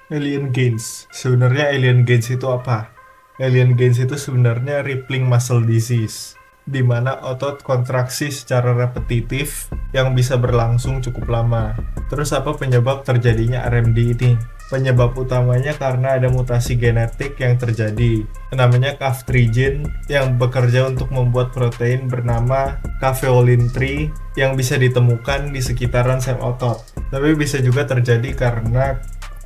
Alien Gains. Sebenarnya Alien Gains itu apa? Alien Gains itu sebenarnya rippling muscle disease, di mana otot kontraksi secara repetitif yang bisa berlangsung cukup lama. Terus apa penyebab terjadinya RMD ini? Penyebab utamanya karena ada mutasi genetik yang terjadi, namanya CAF3 gene yang bekerja untuk membuat protein bernama caveolin 3 yang bisa ditemukan di sekitaran sel otot. Tapi bisa juga terjadi karena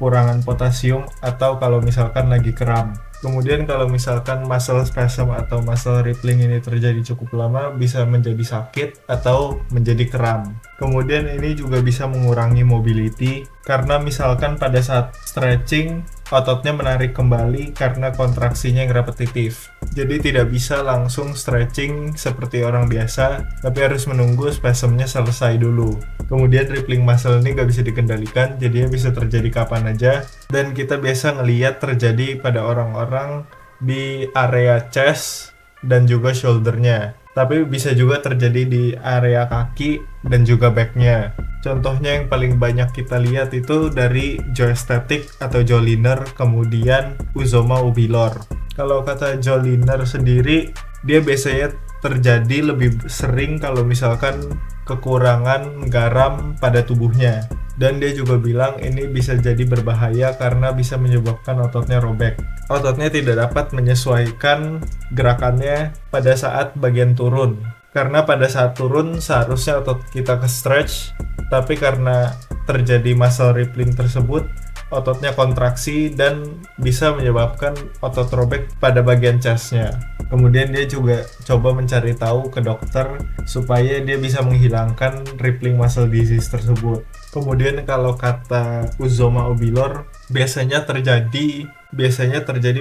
kekurangan potasium atau kalau misalkan lagi kram. Kemudian kalau misalkan muscle spasm atau muscle rippling ini terjadi cukup lama bisa menjadi sakit atau menjadi kram. Kemudian ini juga bisa mengurangi mobility karena misalkan pada saat stretching ototnya menarik kembali karena kontraksinya yang repetitif. Jadi tidak bisa langsung stretching seperti orang biasa, tapi harus menunggu spasmnya selesai dulu. Kemudian rippling muscle ini gak bisa dikendalikan, jadinya bisa terjadi kapan aja. Dan kita biasa ngeliat terjadi pada orang-orang di area chest dan juga shouldernya. Tapi bisa juga terjadi di area kaki dan juga backnya. Contohnya yang paling banyak kita lihat itu dari Joe Static atau Joe Liner, kemudian Uzoma Ubilor. Kalau kata Joe Liner sendiri, dia biasanya terjadi lebih sering kalau misalkan kekurangan garam pada tubuhnya. Dan dia juga bilang ini bisa jadi berbahaya karena bisa menyebabkan ototnya robek. Ototnya tidak dapat menyesuaikan gerakannya pada saat bagian turun. Karena pada saat turun seharusnya otot kita ke stretch, tapi karena terjadi muscle rippling tersebut, ototnya kontraksi dan bisa menyebabkan otot robek pada bagian chestnya. Kemudian dia juga coba mencari tahu ke dokter supaya dia bisa menghilangkan rippling muscle disease tersebut. Kemudian kalau kata Uzoma Ubilor, biasanya terjadi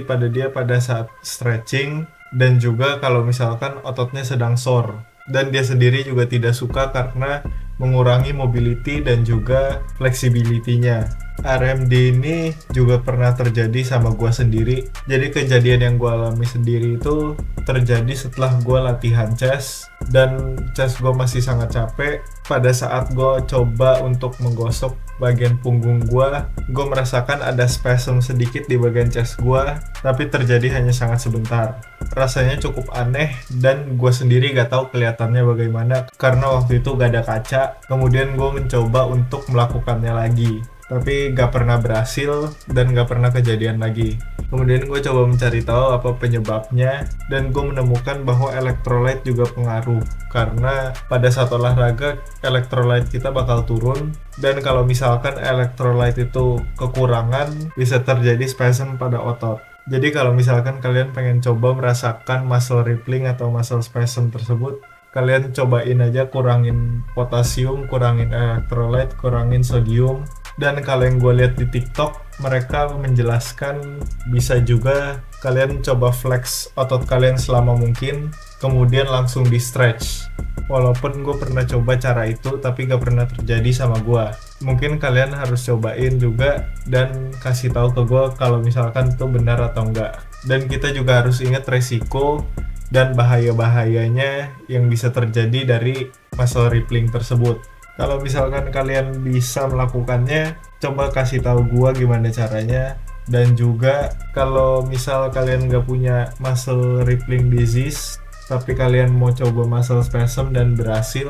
pada dia pada saat stretching dan juga kalau misalkan ototnya sedang sore. Dan dia sendiri juga tidak suka karena mengurangi mobility dan juga flexibility-nya. RMD ini juga pernah terjadi sama gue sendiri. Jadi kejadian yang gue alami sendiri itu terjadi setelah gue latihan chest dan chest gue masih sangat capek. Pada saat gue coba untuk menggosok bagian punggung gue merasakan ada spasm sedikit di bagian chest gue, tapi terjadi hanya sangat sebentar. Rasanya cukup aneh dan gue sendiri gak tahu kelihatannya bagaimana karena waktu itu gak ada kaca. Kemudian gue mencoba untuk melakukannya lagi, tapi gak pernah berhasil dan gak pernah kejadian lagi. Kemudian gue coba mencari tahu apa penyebabnya dan gue menemukan bahwa elektrolit juga pengaruh karena pada saat olahraga elektrolit kita bakal turun dan kalau misalkan elektrolit itu kekurangan bisa terjadi spasm pada otot. Jadi kalau misalkan kalian pengen coba merasakan muscle rippling atau muscle spasm tersebut, kalian cobain aja kurangin potasium, kurangin elektrolit, kurangin sodium. Dan kalau yang gue lihat di TikTok, mereka menjelaskan bisa juga kalian coba flex otot kalian selama mungkin, kemudian langsung di stretch. Walaupun gue pernah coba cara itu, tapi gak pernah terjadi sama gue. Mungkin kalian harus cobain juga dan kasih tahu ke gue kalau misalkan itu benar atau enggak. Dan kita juga harus ingat resiko dan bahaya-bahayanya yang bisa terjadi dari muscle rippling tersebut. Kalau misalkan kalian bisa melakukannya, coba kasih tahu gua gimana caranya. Dan juga kalau misal kalian nggak punya muscle rippling disease, tapi kalian mau coba muscle spasm dan berhasil,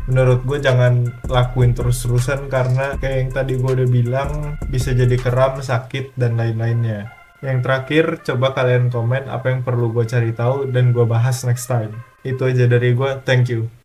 menurut gue jangan lakuin terus-terusan karena kayak yang tadi gue udah bilang bisa jadi kram, sakit, dan lain-lainnya. Yang terakhir, coba kalian komen apa yang perlu gue cari tahu dan gue bahas next time. Itu aja dari gue, thank you.